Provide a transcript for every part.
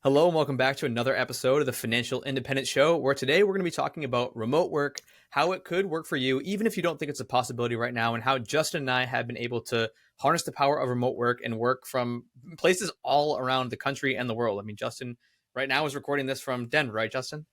Hello and welcome back to another episode of the Financial Independence Show, where today we're going to be talking about remote work, how it could work for you, even if you don't think it's a possibility right now, and how Justin and I have been able to harness the power of remote work and work from places all around the country and the world. I mean, Justin right now is recording this from Denver, right, Justin?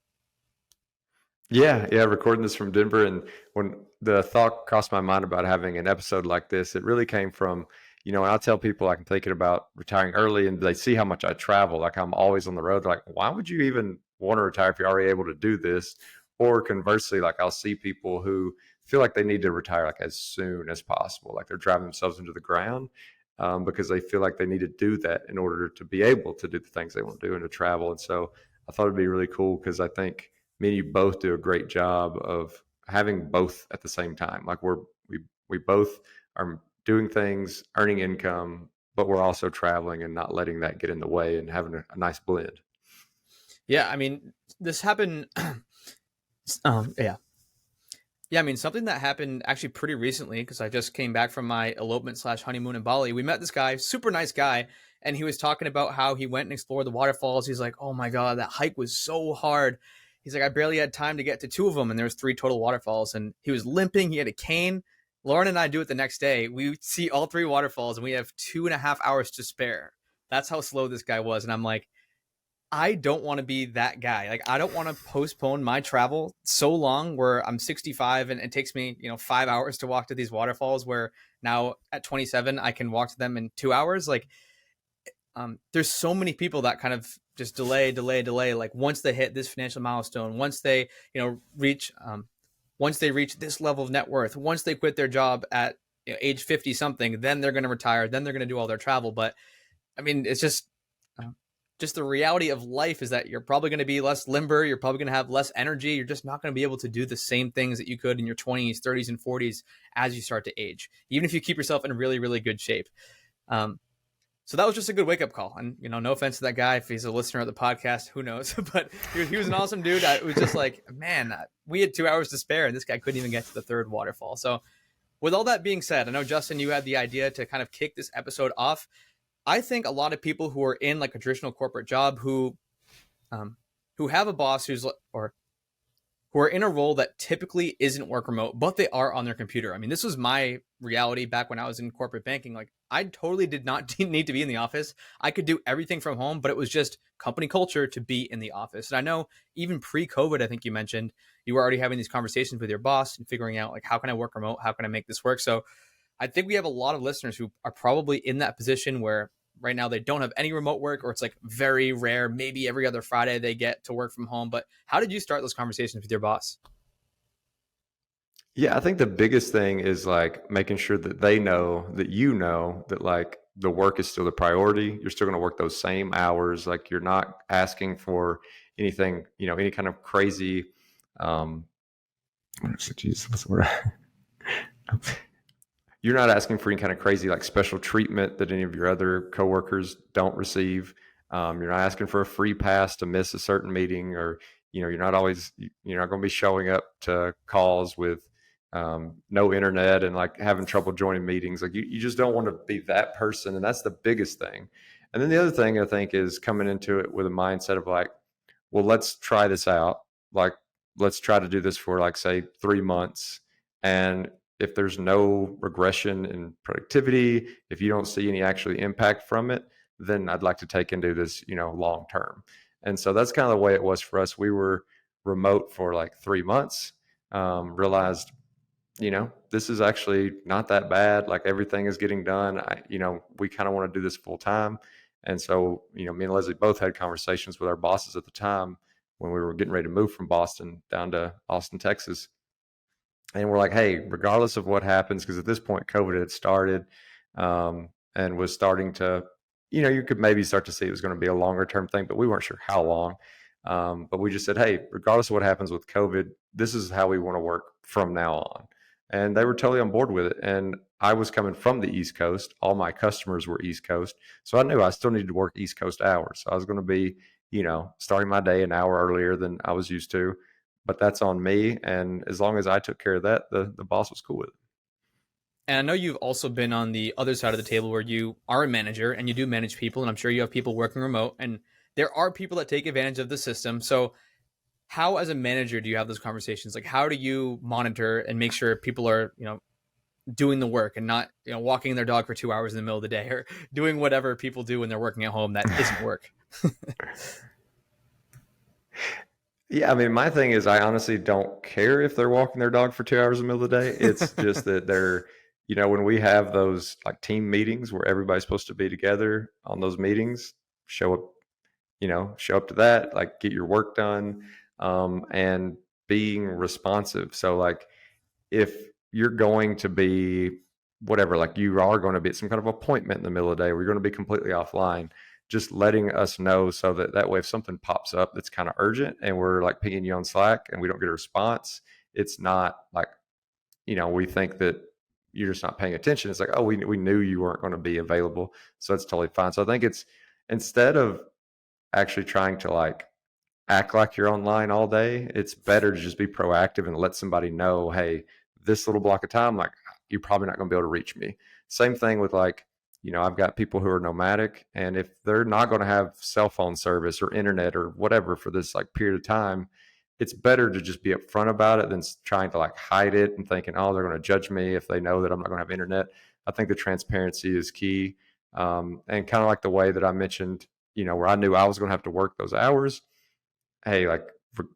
Yeah, recording this from Denver. And when the thought crossed my mind about having an episode like this, it really came from, when I tell people like I'm thinking about retiring early and they see how much I travel, like I'm always on the road, they're like, why would you even want to retire if you're already able to do this? Or conversely, like I'll see people who feel like they need to retire like as soon as possible, like they're driving themselves into the ground because they feel like they need to do that in order to be able to do the things they want to do and to travel. And so I thought it'd be really cool because I think me and you both do a great job of having both at the same time. Like we both are doing things, earning income, but we're also traveling and not letting that get in the way and having a nice blend. Yeah, I mean, this happened. Yeah. Yeah, I mean, something that happened actually pretty recently because I just came back from my elopement slash honeymoon in Bali. We met this guy, super nice guy, and he was talking about how he went and explored the waterfalls. He's like, "Oh my god, that hike was so hard." He's like, "I barely had time to get to two of them, and there was three total waterfalls." And he was limping. He had a cane. Lauren and I do it the next day. We see all three waterfalls, and we have 2.5 hours to spare. That's how slow this guy was, and I'm like, I don't want to be that guy. Like, I don't want to postpone my travel so long where I'm 65 and it takes me, 5 hours to walk to these waterfalls where now at 27, I can walk to them in 2 hours. Like, there's so many people that kind of just delay. Like once they hit this financial milestone, once they, reach, once they reach this level of net worth, once they quit their job at age 50 something, then they're going to retire. Then they're going to do all their travel. But I mean, it's uh, just the reality of life is that you're probably going to be less limber. You're probably going to have less energy. You're just not going to be able to do the same things that you could in your 20s, 30s, and 40s as you start to age, even if you keep yourself in really, really good shape. Um, so that was just a good wake up call. And, no offense to that guy. If he's a listener of the podcast, who knows? But he was an awesome dude. It was just like, man, we had 2 hours to spare and this guy couldn't even get to the third waterfall. So with all that being said, I know, Justin, you had the idea to kind of kick this episode off. I think a lot of people who are in like a traditional corporate job um, who have a boss or who are in a role that typically isn't work remote, but they are on their computer. I mean, this was my reality back when I was in corporate banking. Like, I totally did not need to be in the office. I could do everything from home, but it was just company culture to be in the office. And I know even pre-COVID, I think you mentioned you were already having these conversations with your boss and figuring out like, how can I work remote? How can I make this work? So I think we have a lot of listeners who are probably in that position where right now they don't have any remote work, or it's like very rare, maybe every other Friday they get to work from home. But how did you start those conversations with your boss? Yeah, I think the biggest thing is like making sure that they know that like the work is still the priority. You're still going to work those same hours. Like you're not asking for anything, any kind of crazy what's the word? You're not asking for any kind of crazy like special treatment that any of your other coworkers don't receive. You're not asking for a free pass to miss a certain meeting, or you're not going to be showing up to calls with no internet and like having trouble joining meetings. Like you just don't want to be that person, and that's the biggest thing. And then the other thing I think is coming into it with a mindset of like, well, let's try this out. Like, let's try to do this for like say 3 months, and if there's no regression in productivity, if you don't see any actually impact from it, then I'd like to take and do this, long term. And so that's kind of the way it was for us. We were remote for like 3 months, realized, this is actually not that bad. Like everything is getting done. We kind of want to do this full time. And so, me and Leslie both had conversations with our bosses at the time when we were getting ready to move from Boston down to Austin, Texas, and we're like, hey, regardless of what happens, because at this point COVID had started, and was starting to, you could maybe start to see it was going to be a longer term thing, but we weren't sure how long. But we just said, hey, regardless of what happens with COVID, this is how we want to work from now on. And they were totally on board with it. And I was coming from the East Coast. All my customers were East Coast. So I knew I still needed to work East Coast hours. So I was going to be, starting my day an hour earlier than I was used to, but that's on me. And as long as I took care of that, the boss was cool with it. And I know you've also been on the other side of the table where you are a manager and you do manage people, and I'm sure you have people working remote. And there are people that take advantage of the system. So how, as a manager, do you have those conversations? Like, how do you monitor and make sure people are, doing the work and not, walking their dog for 2 hours in the middle of the day, or doing whatever people do when they're working at home that isn't work? Yeah, I mean, my thing is, I honestly don't care if they're walking their dog for 2 hours in the middle of the day. It's just that they're, when we have those like team meetings where everybody's supposed to be together on those meetings, show up, show up to that, like get your work done, and being responsive. So, like, if you're going to be whatever, like you are going to be at some kind of appointment in the middle of the day, where you're going to be completely offline, just letting us know so that way if something pops up that's kind of urgent and we're like pinging you on Slack and we don't get a response, it's not like, we think that you're just not paying attention. It's like, oh, we knew you weren't going to be available. So it's totally fine. So I think it's, instead of actually trying to like act like you're online all day, it's better to just be proactive and let somebody know, hey, this little block of time, like, you're probably not going to be able to reach me. Same thing with like, I've got people who are nomadic, and if they're not going to have cell phone service or internet or whatever for this like period of time, it's better to just be upfront about it than trying to like hide it and thinking, oh, they're going to judge me if they know that I'm not going to have internet. I think the transparency is key. And kind of like the way that I mentioned, where I knew I was going to have to work those hours. Hey, like,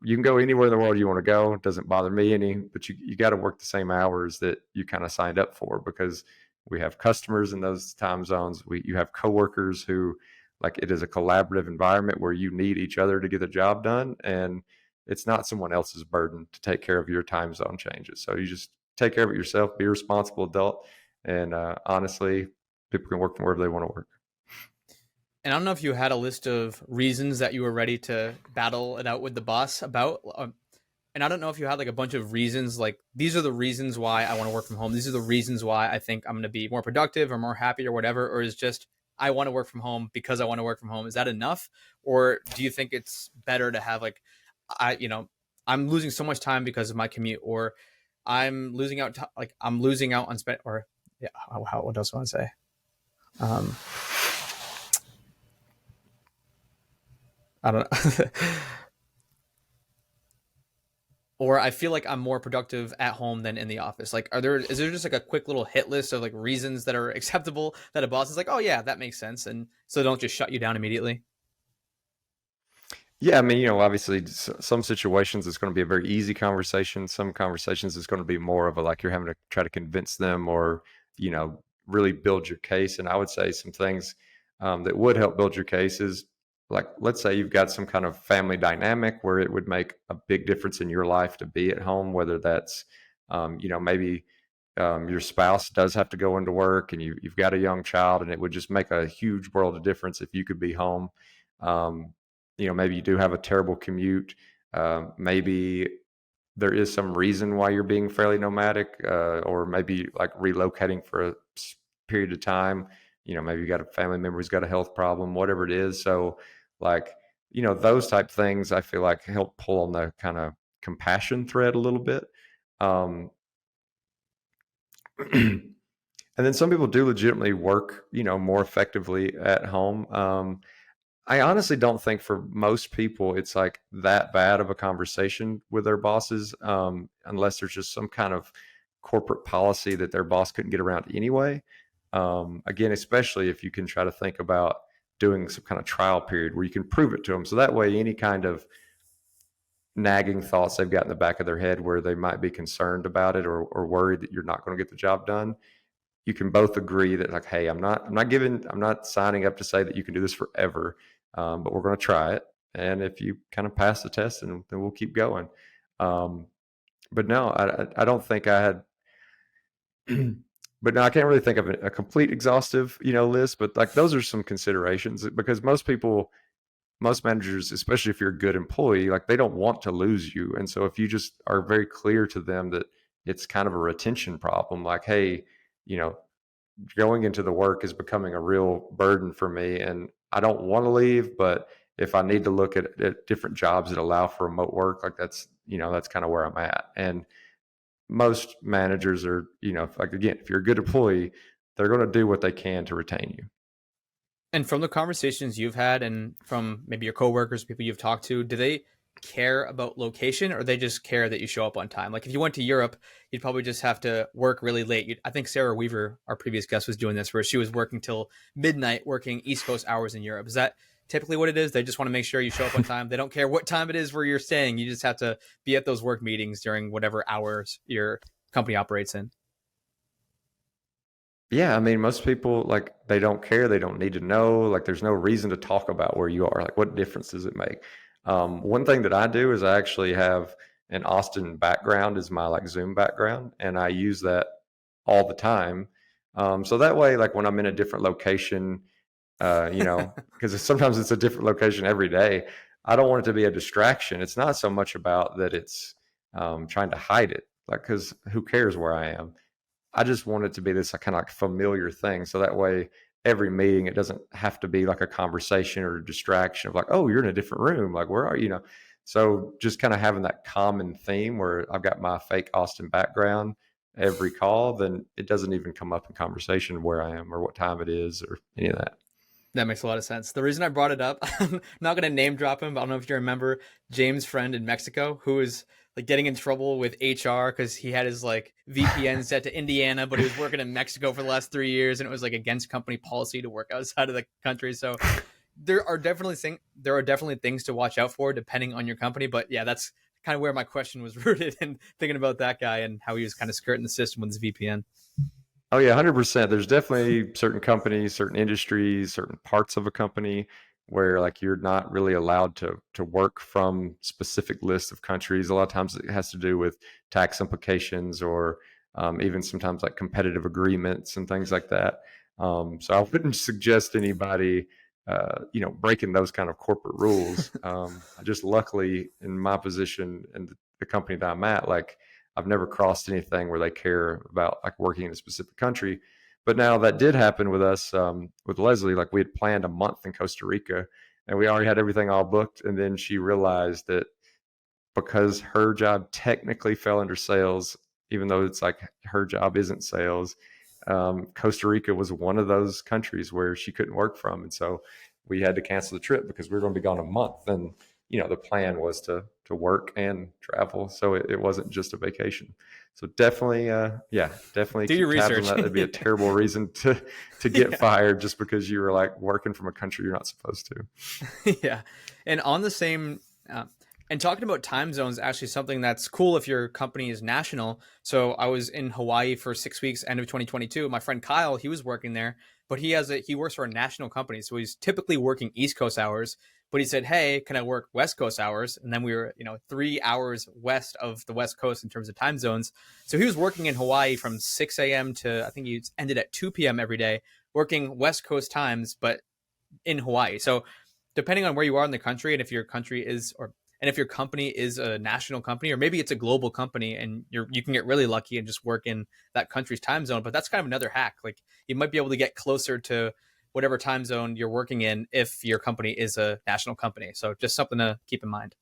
you can go anywhere in the world you want to go. It doesn't bother me any, but you got to work the same hours that you kind of signed up for, because we have customers in those time zones. You have coworkers who, like, it is a collaborative environment where you need each other to get the job done. And it's not someone else's burden to take care of your time zone changes. So you just take care of it yourself, be a responsible adult. And honestly, people can work from wherever they want to work. And I don't know if you had a list of reasons that you were ready to battle it out with the boss about. And I don't know if you had like a bunch of reasons, like, these are the reasons why I want to work from home. These are the reasons why I think I'm going to be more productive or more happy or whatever. Or is just, I want to work from home because I want to work from home. Is that enough? Or do you think it's better to have like, I'm losing so much time because of my commute, or I'm losing out, I'm losing out on spend, or yeah, what else do I want to say? Um, I don't know. Or I feel like I'm more productive at home than in the office. Like, is there just like a quick little hit list of like reasons that are acceptable that a boss is like, oh yeah, that makes sense, and so don't just shut you down immediately? Yeah, I mean, obviously, some situations it's going to be a very easy conversation. Some conversations it's going to be more of a like you're having to try to convince them, or really build your case. And I would say some things that would help build your case is, like, let's say you've got some kind of family dynamic where it would make a big difference in your life to be at home, whether that's maybe your spouse does have to go into work, and you've got a young child, and it would just make a huge world of difference if you could be home. Um, maybe you do have a terrible commute. Maybe there is some reason why you're being fairly nomadic, or maybe like relocating for a period of time. Maybe you got a family member who's got a health problem, whatever it is. So, like, those type things I feel like help pull on the kind of compassion thread a little bit. Um, and then some people do legitimately work, more effectively at home. I honestly don't think for most people it's like that bad of a conversation with their bosses, unless there's just some kind of corporate policy that their boss couldn't get around anyway. Again, especially if you can try to think about doing some kind of trial period where you can prove it to them. So that way, any kind of nagging thoughts they've got in the back of their head where they might be concerned about it, or worried that you're not going to get the job done, you can both agree that, like, hey, I'm not signing up to say that you can do this forever, but we're going to try it. And if you kind of pass the test, then we'll keep going. But no, I don't think I had, but no, I can't really think of a complete exhaustive, list, but like those are some considerations, because most managers, especially if you're a good employee, like, they don't want to lose you. And so if you just are very clear to them that it's kind of a retention problem, like, hey, going into the work is becoming a real burden for me, and I don't want to leave, but if I need to look at different jobs that allow for remote work, like, that's kind of where I'm at. And most managers are, like, again, if you're a good employee, they're going to do what they can to retain you. And from the conversations you've had and from maybe your coworkers, people you've talked to, do they care about location or they just care that you show up on time? Like if you went to Europe, you'd probably just have to work really late. I think Sarah Weaver, our previous guest, was doing this where she was working till midnight, working East Coast hours in Europe. Is that typically what it is? They just want to make sure you show up on time. They don't care what time it is where you're staying. You just have to be at those work meetings during whatever hours your company operates in. Yeah, I mean, most people like they don't care. They don't need to know. Like, there's no reason to talk about where you are. Like, what difference does it make? One thing that I do is I actually have an Austin background as my like Zoom background, and I use that all the time. So that way, like when I'm in a different location, because sometimes it's a different location every day. I don't want it to be a distraction. It's not so much about that it's trying to hide it, like because who cares where I am? I just want it to be this kind of like familiar thing. So that way, every meeting, it doesn't have to be like a conversation or a distraction of like, oh, you're in a different room. Like, where are you? So just kind of having that common theme where I've got my fake Austin background every call, then it doesn't even come up in conversation where I am or what time it is or any of that. That makes a lot of sense. The reason I brought it up, I'm not going to name drop him, but I don't know if you remember James' friend in Mexico who was like getting in trouble with HR because he had his like VPN set to Indiana, but he was working in Mexico for the last 3 years, and it was like against company policy to work outside of the country. So there are definitely things to watch out for depending on your company. But yeah, that's kind of where my question was rooted and thinking about that guy and how he was kind of skirting the system with his VPN. Oh yeah, 100%. There's definitely certain companies, certain industries, certain parts of a company where like you're not really allowed to work from specific lists of countries. A lot of times it has to do with tax implications or even sometimes like competitive agreements and things like that. So I wouldn't suggest anybody breaking those kind of corporate rules. I just luckily in my position and the company that I'm at, like I've never crossed anything where they care about like working in a specific country. But now that did happen with us, with Leslie. Like we had planned a month in Costa Rica, and we already had everything all booked. And then she realized that because her job technically fell under sales, even though it's like her job isn't sales, Costa Rica was one of those countries where she couldn't work from, and so we had to cancel the trip because we were going to be gone a month. And the plan was to work and travel, so it wasn't just a vacation. So definitely, definitely Do your keep tabs on research. that. That'd be a terrible reason to get Yeah. fired just because you were like working from a country you're not supposed to. Yeah. And on the same, and talking about time zones, actually something that's cool if your company is national. So I was in Hawaii for 6 weeks, end of 2022. My friend Kyle, he was working there, but he works for a national company. So he's typically working East Coast hours, but he said, hey, can I work West Coast hours? And then we were, 3 hours west of the West Coast in terms of time zones. So he was working in Hawaii from 6 a.m. to, I think he ended at 2 p.m. every day, working West Coast times, but in Hawaii. So depending on where you are in the country and if your country is and if your company is a national company or maybe it's a global company and you can get really lucky and just work in that country's time zone. But that's kind of another hack. Like you might be able to get closer to whatever time zone you're working in if your company is a national company. So just something to keep in mind.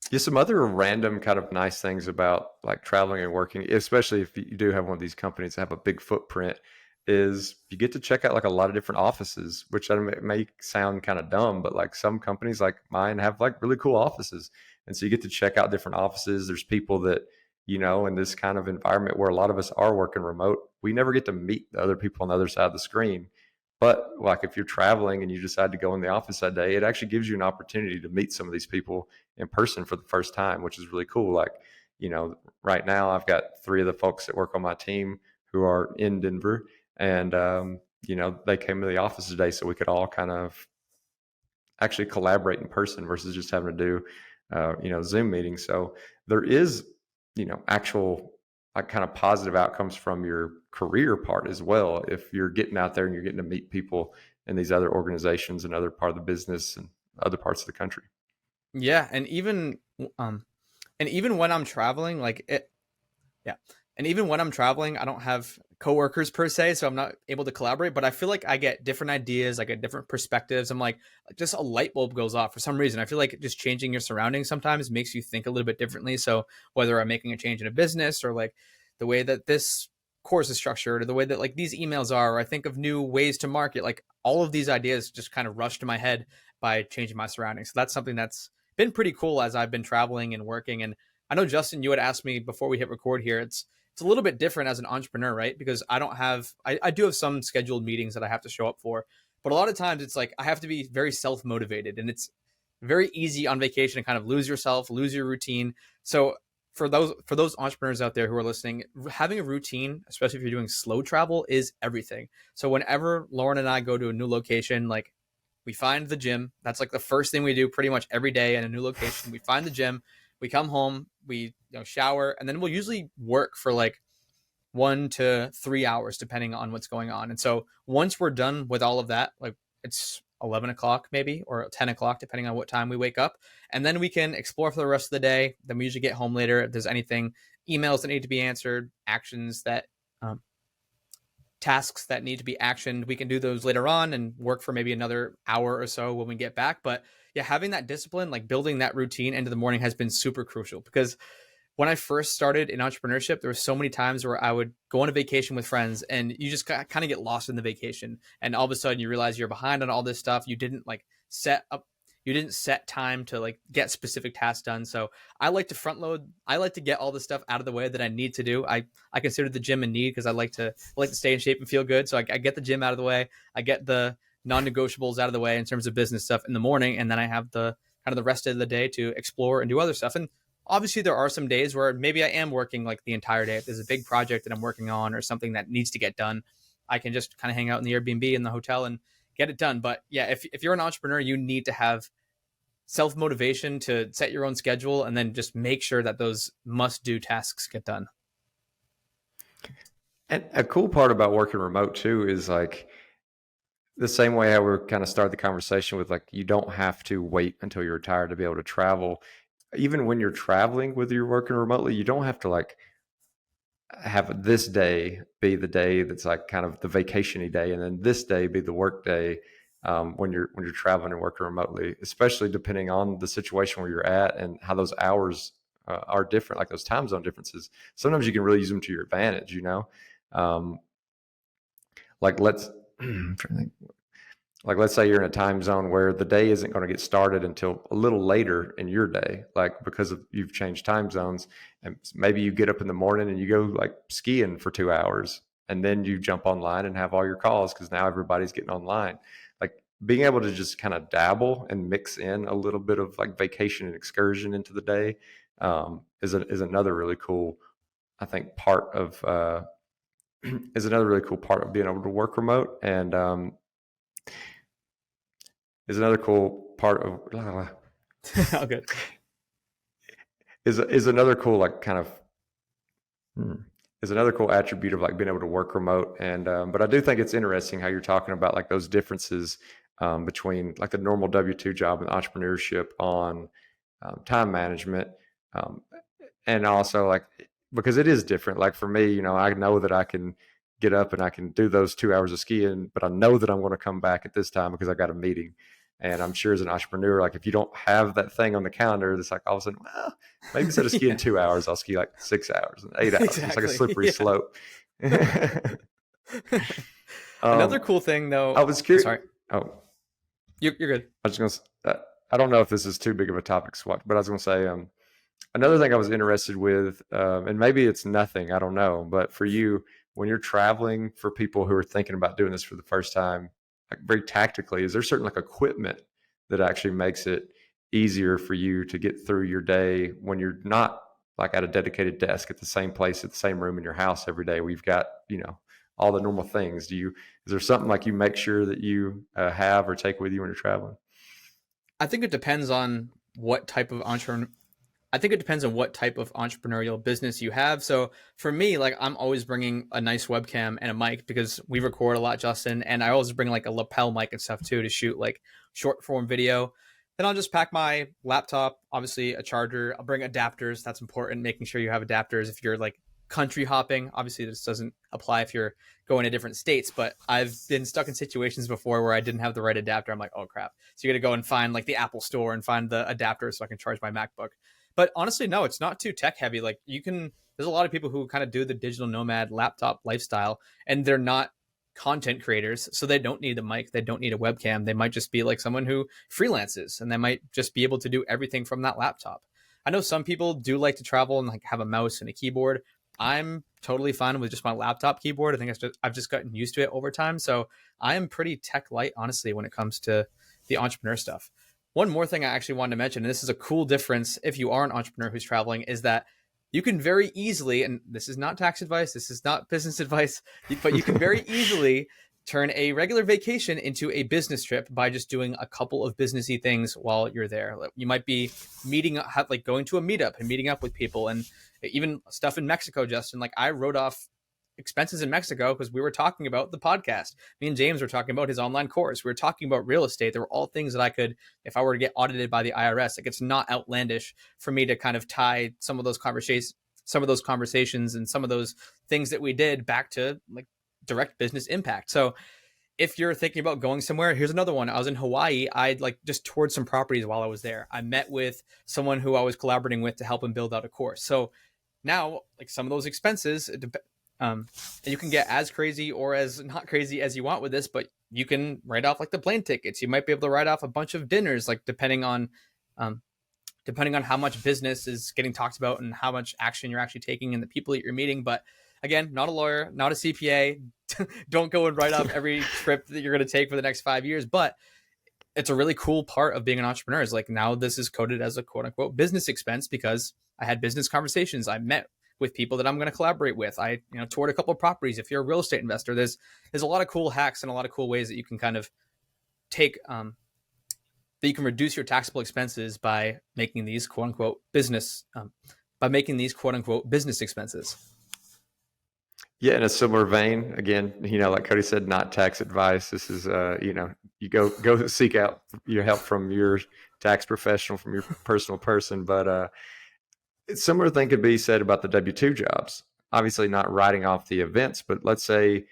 Yeah, some other random kind of nice things about like traveling and working, especially if you do have one of these companies that have a big footprint, is you get to check out like a lot of different offices, which may sound kind of dumb, but like some companies like mine have like really cool offices. And so you get to check out different offices. There's people that, in this kind of environment where a lot of us are working remote, we never get to meet the other people on the other side of the screen. But like if you're traveling and you decide to go in the office that day, it actually gives you an opportunity to meet some of these people in person for the first time, which is really cool. Like, right now I've got three of the folks that work on my team who are in Denver, and they came to the office today so we could all kind of actually collaborate in person versus just having to do Zoom meetings. So there is actual like kind of positive outcomes from your career part as well if you're getting out there and you're getting to meet people in these other organizations and other part of the business and other parts of the country. Yeah. Um, and even when I'm traveling, yeah. And even when I'm traveling, I don't have coworkers per se, so I'm not able to collaborate, but I feel like I get different ideas, I get different perspectives. I'm like, just a light bulb goes off for some reason. I feel like just changing your surroundings sometimes makes you think a little bit differently. So whether I'm making a change in a business or like the way that this course is structured, or the way that like these emails are, or I think of new ways to market. Like all of these ideas just kind of rush to my head by changing my surroundings. So that's something that's been pretty cool as I've been traveling and working. And I know, Justin, you had asked me before we hit record here. It's a little bit different as an entrepreneur, right? Because I do have some scheduled meetings that I have to show up for, but a lot of times it's like I have to be very self motivated, and it's very easy on vacation to kind of lose yourself, lose your routine. So for those entrepreneurs out there who are listening, having a routine, especially if you're doing slow travel, is everything. So whenever Lauren and I go to a new location, like we find the gym. That's like the first thing we do pretty much every day in a new location. We find the gym, we come home, we shower, and then we'll usually work for like 1 to 3 hours depending on what's going on. And so once we're done with all of that, like it's 11 o'clock maybe, or 10 o'clock depending on what time we wake up, and then we can explore for the rest of the day. Then we usually get home later. If there's anything, emails that need to be answered, actions that um, tasks that need to be actioned, we can do those later on and work for maybe another hour or so when we get back. But yeah, having that discipline, like building that routine into the morning, has been super crucial. Because when I first started in entrepreneurship, there were so many times where I would go on a vacation with friends, and you just kind of get lost in the vacation. And all of a sudden you realize you're behind on all this stuff. You didn't set time to like get specific tasks done. So I like to front load. I like to get all the stuff out of the way that I need to do. I consider the gym a need because I like to stay in shape and feel good. So I get the gym out of the way. I get the non-negotiables out of the way in terms of business stuff in the morning. And then I have the kind of the rest of the day to explore and do other stuff. And obviously there are some days where maybe I am working like the entire day. If there's a big project that I'm working on or something that needs to get done, I can just kind of hang out in the Airbnb in the hotel and get it done. But yeah, if you're an entrepreneur, you need to have self motivation to set your own schedule and then just make sure that those must do tasks get done. And a cool part about working remote too is like the same way how we kind of started the conversation with like you don't have to wait until you're retired to be able to travel. Even when you're traveling, whether you're working remotely, you don't have to like have this day be the day that's like kind of the vacation-y day, and then this day be the work day when you're traveling and working remotely, especially depending on the situation where you're at and how those hours are different, like those time zone differences. Sometimes you can really use them to your advantage, um, like I'm trying to think. Like let's say you're in a time zone where the day isn't going to get started until a little later in your day, like because you've changed time zones, and maybe you get up in the morning and you go like skiing for 2 hours, and then you jump online and have all your calls because now everybody's getting online. Like being able to just kind of dabble and mix in a little bit of like vacation and excursion into the day is another really cool, I think, part of is another really cool part of being able to work remote, and is another cool part of Oh, good. is another cool like kind of is another cool attribute of like being able to work remote. And but I do think it's interesting how you're talking about like those differences between like the normal W-2 job and entrepreneurship on time management, um, and also like because it is different. Like for me, I know that I can get up and I can do those 2 hours of skiing, but I know that I'm going to come back at this time because I got a meeting. And I'm sure as an entrepreneur, like if you don't have that thing on the calendar, it's like all of a sudden, well, maybe instead of skiing Yeah, 2 hours, I'll ski like 6 hours and 8 hours. It's like a exactly. slippery Yeah. slope. Another um, cool thing though, I was curious. sorry, Oh, you're good. I was just going to, I don't know if this is too big of a topic, Swat, but I was going to say, another thing I was interested with, and maybe it's nothing, I don't know, but for you, when you're traveling, for people who are thinking about doing this for the first time, like very tactically, is there certain like equipment that actually makes it easier for you to get through your day when you're not like at a dedicated desk at the same place at the same room in your house every day? We've got all the normal things. Is there something like you make sure that you have or take with you when you're traveling? I think it depends on what type of entrepreneur. I think it depends on what type of entrepreneurial business you have. So for me, like I'm always bringing a nice webcam and a mic because we record a lot, Justin, and I always bring like a lapel mic and stuff too to shoot like short form video. Then I'll just pack my laptop, obviously a charger. I'll bring adapters. That's important, making sure you have adapters if you're like country hopping. Obviously, this doesn't apply if you're going to different states, but I've been stuck in situations before where I didn't have the right adapter. I'm like, oh crap. So you got to go and find like the Apple store and find the adapter so I can charge my MacBook. But honestly, no, it's not too tech heavy. Like there's a lot of people who kind of do the digital nomad laptop lifestyle, and they're not content creators, so they don't need a mic, they don't need a webcam. They might just be like someone who freelances, and they might just be able to do everything from that laptop. I know some people do like to travel and like have a mouse and a keyboard. I'm totally fine with just my laptop keyboard. I think I've just gotten used to it over time. So I am pretty tech light, honestly, when it comes to the entrepreneur stuff. One more thing I actually wanted to mention, and this is a cool difference if you are an entrepreneur who's traveling, is that you can very easily, and this is not tax advice, this is not business advice, but you can very easily turn a regular vacation into a business trip by just doing a couple of businessy things while you're there. You might be like going to a meetup and meeting up with people, and even stuff in Mexico, Justin. Like I wrote off expenses in Mexico because we were talking about the podcast. Me and James were talking about his online course. We were talking about real estate. There were all things that I could, if I were to get audited by the IRS, like it's not outlandish for me to kind of tie some of those conversations and some of those things that we did back to like direct business impact. So if you're thinking about going somewhere, here's another one. I was in Hawaii. I like just toured some properties while I was there. I met with someone who I was collaborating with to help him build out a course. So now, like some of those expenses, you can get as crazy or as not crazy as you want with this, but you can write off like the plane tickets. You might be able to write off a bunch of dinners, like depending on how much business is getting talked about and how much action you're actually taking and the people that you're meeting. But again, not a lawyer, not a CPA. Don't go and write off every trip that you're going to take for the next 5 years. But it's a really cool part of being an entrepreneur is like now this is coded as a quote unquote business expense because I had business conversations. I met with people that I'm going to collaborate with. I toured a couple of properties. If you're a real estate investor, there's a lot of cool hacks and a lot of cool ways that you can kind of take that you can reduce your taxable expenses by making these quote unquote business expenses. Yeah, in a similar vein, again, like Cody said, not tax advice. This is, you go seek out your help from your tax professional, from your personal person. But similar thing could be said about the W-2 jobs. Obviously, not writing off the events, but let's say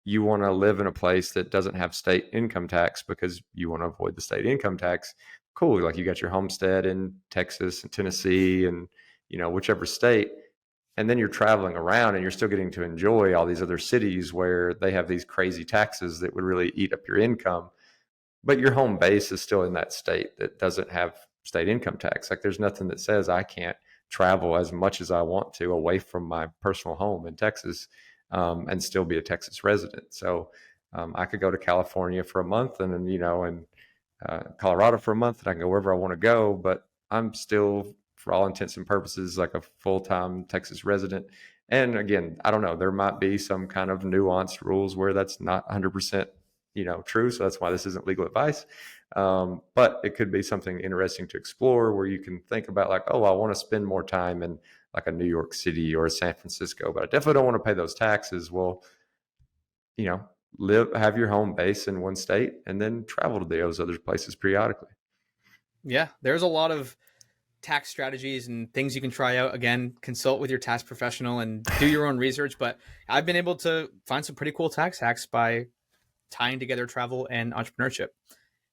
you want to live in a place that doesn't have state income tax because you want to avoid the state income tax. Cool, like you got your homestead in Texas and Tennessee and whichever state. And then you're traveling around and you're still getting to enjoy all these other cities where they have these crazy taxes that would really eat up your income. But your home base is still in that state that doesn't have state income tax. Like there's nothing that says I can't travel as much as I want to away from my personal home in Texas and still be a Texas resident. So I could go to California for a month and then, Colorado for a month, and I can go wherever I want to go, but I'm still, for all intents and purposes, like a full-time Texas resident. And again, I don't know, there might be some kind of nuanced rules where that's not 100%, true. So that's why this isn't legal advice. But it could be something interesting to explore where you can think about like, oh, I want to spend more time in like a New York City or a San Francisco, but I definitely don't want to pay those taxes. Well, have your home base in one state and then travel to those other places periodically. Yeah, there's a lot of tax strategies and things you can try out. Again, consult with your tax professional and do your own research. But I've been able to find some pretty cool tax hacks by tying together travel and entrepreneurship.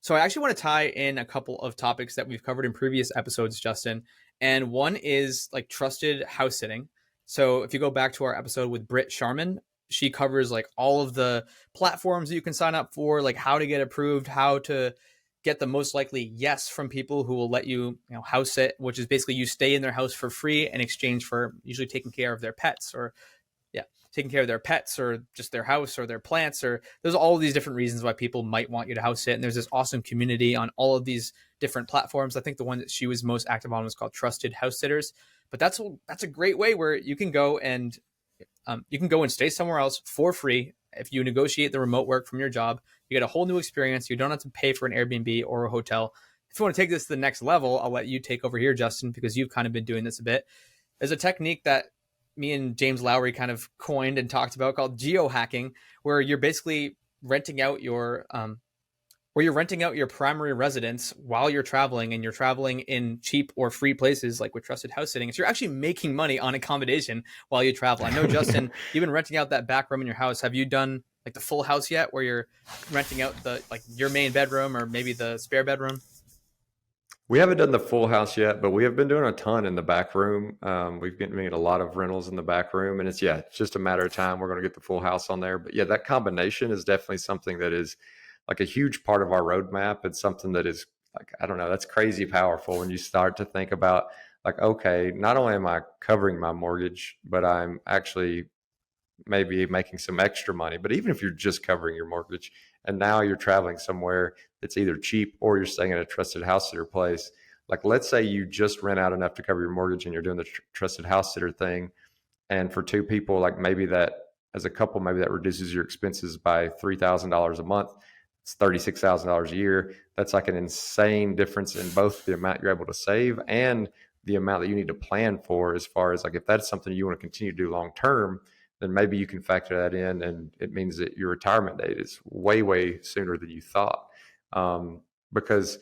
So I actually want to tie in a couple of topics that we've covered in previous episodes, Justin. And one is like trusted house sitting. So if you go back to our episode with Britt Sharman, she covers like all of the platforms that you can sign up for, like how to get approved, how to get the most likely yes from people who will let you, house sit, which is basically you stay in their house for free in exchange for usually taking care of their pets or just their house or their plants, or there's all of these different reasons why people might want you to house sit. And there's this awesome community on all of these different platforms. I think the one that she was most active on was called Trusted House Sitters, but that's a great way where you can go and stay somewhere else for free. If you negotiate the remote work from your job, you get a whole new experience. You don't have to pay for an Airbnb or a hotel. If you want to take this to the next level, I'll let you take over here, Justin, because you've kind of been doing this a bit. There's a technique that me and James Lowry kind of coined and talked about called geohacking, where you're basically renting out your primary residence while you're traveling, and you're traveling in cheap or free places like with Trusted House Sitting. So you're actually making money on accommodation while you travel. I know, Justin, you've been renting out that back room in your house. Have you done like the full house yet, where you're renting out your main bedroom or maybe the spare bedroom? We haven't done the full house yet, but we have been doing a ton in the back room. We've been made a lot of rentals in the back room, and it's just a matter of time. We're going to get the full house on there. But yeah, that combination is definitely something that is like a huge part of our roadmap. It's something that is like, I don't know, that's crazy powerful when you start to think about like, okay, not only am I covering my mortgage, but I'm actually maybe making some extra money. But even if you're just covering your mortgage and now you're traveling somewhere that's either cheap or you're staying at a trusted house sitter place, like let's say you just rent out enough to cover your mortgage and you're doing the trusted house sitter thing. And for two people, like maybe that as a couple, maybe that reduces your expenses by $3,000 a month. It's $36,000 a year. That's like an insane difference in both the amount you're able to save and the amount that you need to plan for, as far as like if that's something you want to continue to do long term, then maybe you can factor that in, and it means that your retirement date is way, way sooner than you thought. Because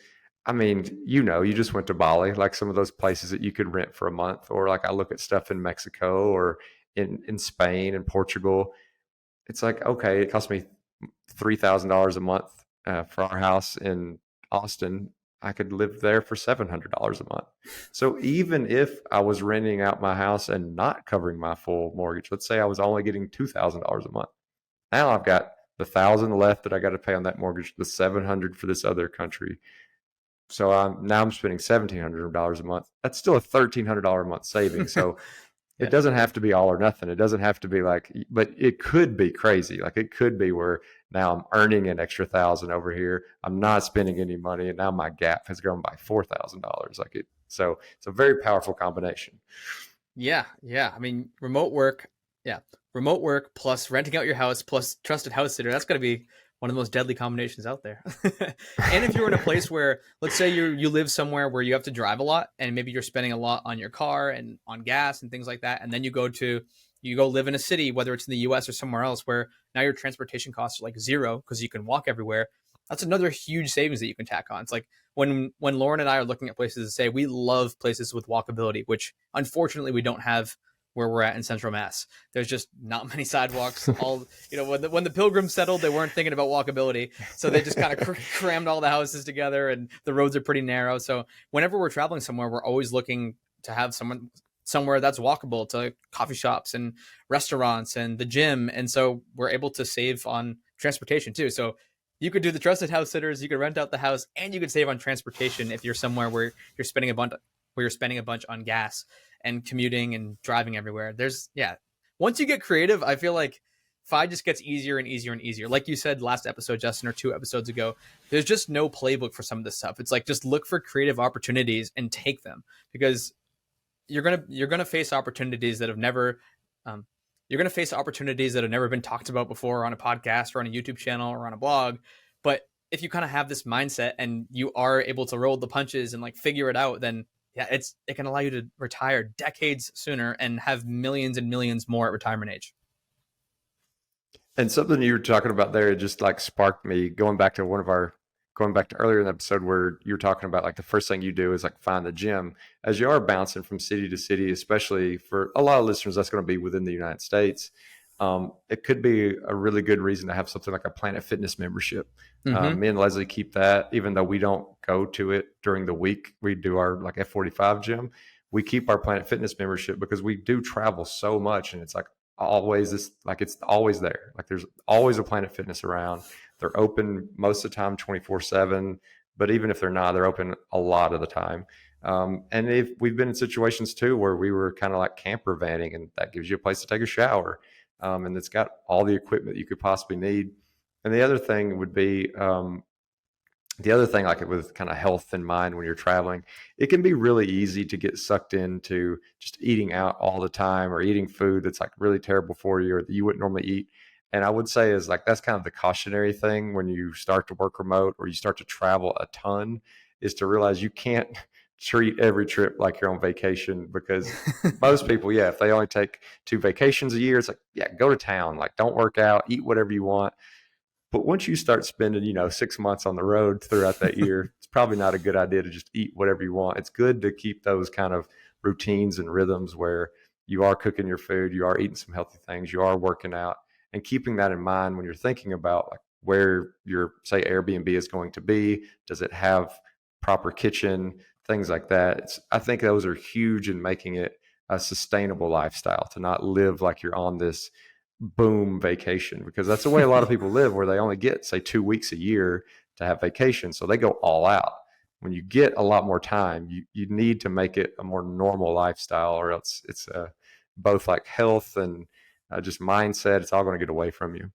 I mean, you just went to Bali, like some of those places that you could rent for a month, or like I look at stuff in Mexico or in Spain and Portugal. It's like, okay, it cost me $3,000 a month for our house in Austin. I could live there for $700 a month. So even if I was renting out my house and not covering my full mortgage, let's say I was only getting $2,000 a month. Now I've got the 1,000 left that I got to pay on that mortgage, the 700 for this other country. So I'm spending $1,700 a month. That's still a $1,300 a month savings. So it Yeah. doesn't have to be all or nothing. It doesn't have to be like, but it could be crazy. Like it could be where now I'm earning an extra 1,000 over here. I'm not spending any money, and now my gap has grown by $4,000. Like it. So it's a very powerful combination. Yeah, yeah. I mean, yeah, remote work plus renting out your house plus trusted house sitter. That's got to be one of the most deadly combinations out there. And if you're in a place where, let's say you live somewhere where you have to drive a lot, and maybe you're spending a lot on your car and on gas and things like that, and then you go live in a city, whether it's in the U.S. or somewhere else, where now your transportation costs are like zero because you can walk everywhere. That's another huge savings that you can tack on. It's like when Lauren and I are looking at places to say we love places with walkability, which unfortunately we don't have where we're at in Central Mass. There's just not many sidewalks. All when the Pilgrims settled, they weren't thinking about walkability, so they just kind of crammed all the houses together, and the roads are pretty narrow. So whenever we're traveling somewhere, we're always looking to have somewhere that's walkable to coffee shops and restaurants and the gym, and so we're able to save on transportation too. So you could do the trusted house sitters, you could rent out the house, and you could save on transportation if you're somewhere where you're spending a bunch on gas and commuting and driving everywhere. Once you get creative, I feel like FI just gets easier and easier and easier. Like you said last episode, Justin, or 2 episodes ago, there's just no playbook for some of this stuff. It's like just look for creative opportunities and take them, because you're gonna face opportunities that have never um, you're gonna face opportunities that have never been talked about before on a podcast or on a YouTube channel or on a blog. But if you kind of have this mindset and you are able to roll the punches and like figure it out, then yeah, it can allow you to retire decades sooner and have millions and millions more at retirement age. And something you were talking about there, it just like sparked me going back to earlier in the episode where you were talking about like the first thing you do is like find the gym. As you are bouncing from city to city, especially for a lot of listeners, that's going to be within the United States. It could be a really good reason to have something like a Planet Fitness membership. Mm-hmm. Me and Leslie keep that, even though we don't go to it during the week. We do our like F45 gym. We keep our Planet Fitness membership because we do travel so much, and it's like always this, like it's always there. Like there's always a Planet Fitness around. They're open most of the time, 24/7. But even if they're not, they're open a lot of the time. And if we've been in situations too where we were kind of like camper vanning, and that gives you a place to take a shower, and it's got all the equipment you could possibly need. And the other thing would be the other thing, like with kind of health in mind when you're traveling, it can be really easy to get sucked into just eating out all the time or eating food that's like really terrible for you or that you wouldn't normally eat. And I would say is like that's kind of the cautionary thing when you start to work remote or you start to travel a ton, is to realize you can't treat every trip like you're on vacation, because most people, yeah, if they only take 2 vacations a year, it's like, yeah, go to town, like don't work out, eat whatever you want. But once you start spending, 6 months on the road throughout that year, it's probably not a good idea to just eat whatever you want. It's good to keep those kind of routines and rhythms where you are cooking your food, you are eating some healthy things, you are working out, and keeping that in mind when you're thinking about like where your say Airbnb is going to be. Does it have proper kitchen? things like that. I think those are huge in making it a sustainable lifestyle, to not live like you're on this boom vacation, because that's the way a lot of people live, where they only get, say, 2 weeks a year to have vacation. So they go all out. When you get a lot more time, you need to make it a more normal lifestyle, or else it's both like health and just mindset. It's all going to get away from you.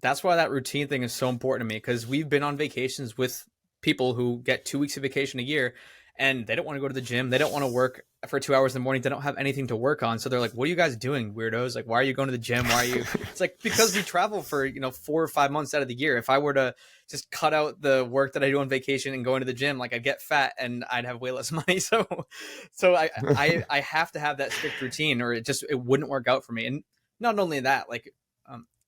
That's why that routine thing is so important to me, because we've been on vacations with people who get 2 weeks of vacation a year, and they don't want to go to the gym. They don't want to work for 2 hours in the morning. They don't have anything to work on. So they're like, what are you guys doing, weirdos? Like, why are you going to the gym? Why are you? It's like, because we travel for, 4 or 5 months out of the year. If I were to just cut out the work that I do on vacation and go into the gym, like, I'd get fat and I'd have way less money. So I have to have that strict routine, or it wouldn't work out for me. And not only that, like,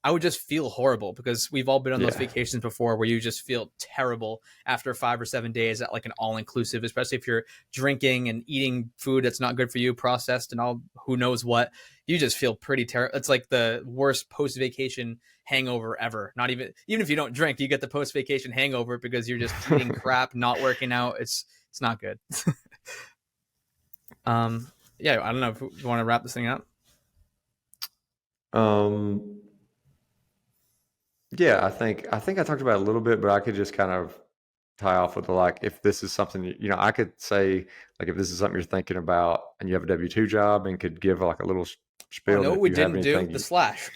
I would just feel horrible, because we've all been on those vacations before where you just feel terrible after 5 or 7 days at like an all-inclusive, especially if you're drinking and eating food that's not good for you, processed and all who knows what. You just feel pretty terrible. It's like the worst post-vacation hangover ever. Not even if you don't drink, you get the post-vacation hangover because you're just eating crap, not working out. It's not good. Yeah, I don't know if you want to wrap this thing up. Yeah, I think I talked about it a little bit, but I could just kind of tie off with like, if this is something, I could say, like, if this is something you're thinking about and you have a W-2 job, and could give like a little spiel. No, That if we you have didn't do anything the slash.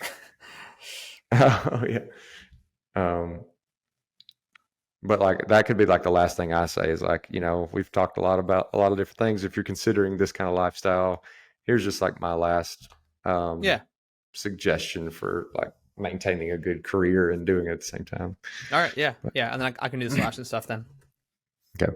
Oh yeah. But like, that could be like the last thing I say is like, we've talked a lot about a lot of different things. If you're considering this kind of lifestyle, here's just like my last Yeah. suggestion for like maintaining a good career and doing it at the same time. All right. Yeah. Yeah. And then I can do the slash and stuff then. Okay.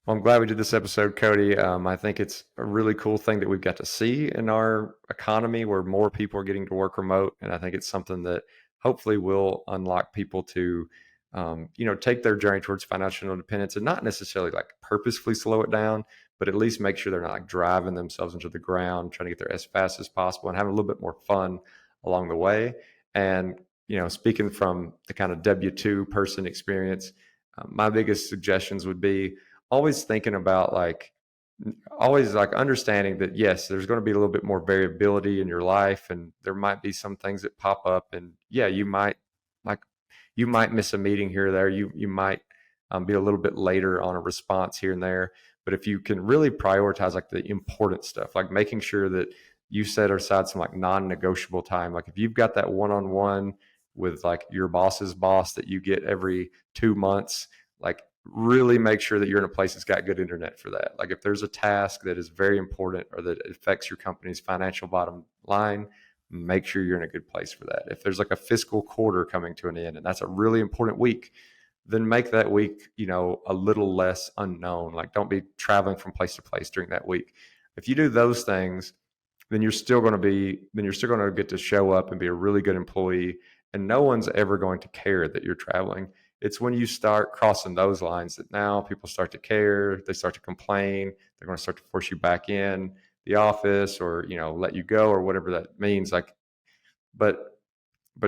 Well, I'm glad we did this episode, Cody. I think it's a really cool thing that we've got to see in our economy, where more people are getting to work remote. And I think it's something that hopefully will unlock people to, take their journey towards financial independence, and not necessarily like purposefully slow it down, but at least make sure they're not like driving themselves into the ground, trying to get there as fast as possible, and having a little bit more fun along the way. And, speaking from the kind of W-2 person experience, my biggest suggestions would be always thinking about always like understanding that, yes, there's going to be a little bit more variability in your life, and there might be some things that pop up, and yeah, you might miss a meeting here or there. You might be a little bit later on a response here and there. But if you can really prioritize like the important stuff, like making sure that you set aside some like non-negotiable time, like if you've got that one-on-one with like your boss's boss that you get every 2 months, like really make sure that you're in a place that's got good internet for that. Like if there's a task that is very important or that affects your company's financial bottom line, make sure you're in a good place for that. If there's like a fiscal quarter coming to an end and that's a really important week, then make that week, a little less unknown. Like don't be traveling from place to place during that week. If you do those things, then you're still going to get to show up and be a really good employee, and no one's ever going to care that you're traveling. It's when you start crossing those lines that now people start to care, they start to complain, they're going to start to force you back in the office, or let you go, or whatever that means. Like, but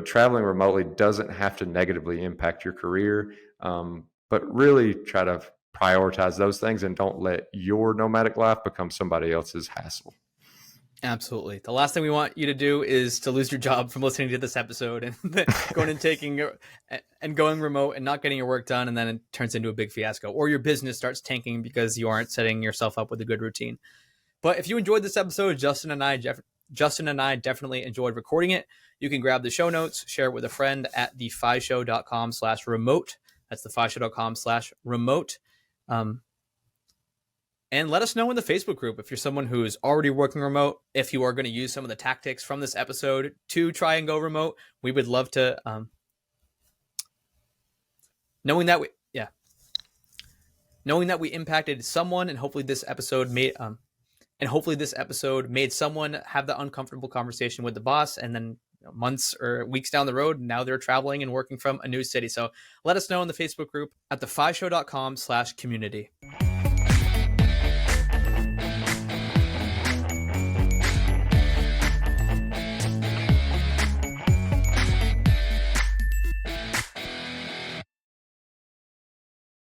traveling remotely doesn't have to negatively impact your career. But really try to prioritize those things, and don't let your nomadic life become somebody else's hassle. Absolutely. The last thing we want you to do is to lose your job from listening to this episode and going remote and not getting your work done, and then it turns into a big fiasco, or your business starts tanking because you aren't setting yourself up with a good routine. But if you enjoyed this episode, Justin and I definitely enjoyed recording it. You can grab the show notes, share it with a friend at thefishow.com/remote. That's thefishow.com/remote. And let us know in the Facebook group if you're someone who's already working remote, if you are going to use some of the tactics from this episode to try and go remote. We would love to, knowing that we impacted someone, and hopefully this episode made someone have the uncomfortable conversation with the boss, and then months or weeks down the road, now they're traveling and working from a new city. So let us know in the Facebook group at thefishow.com/community.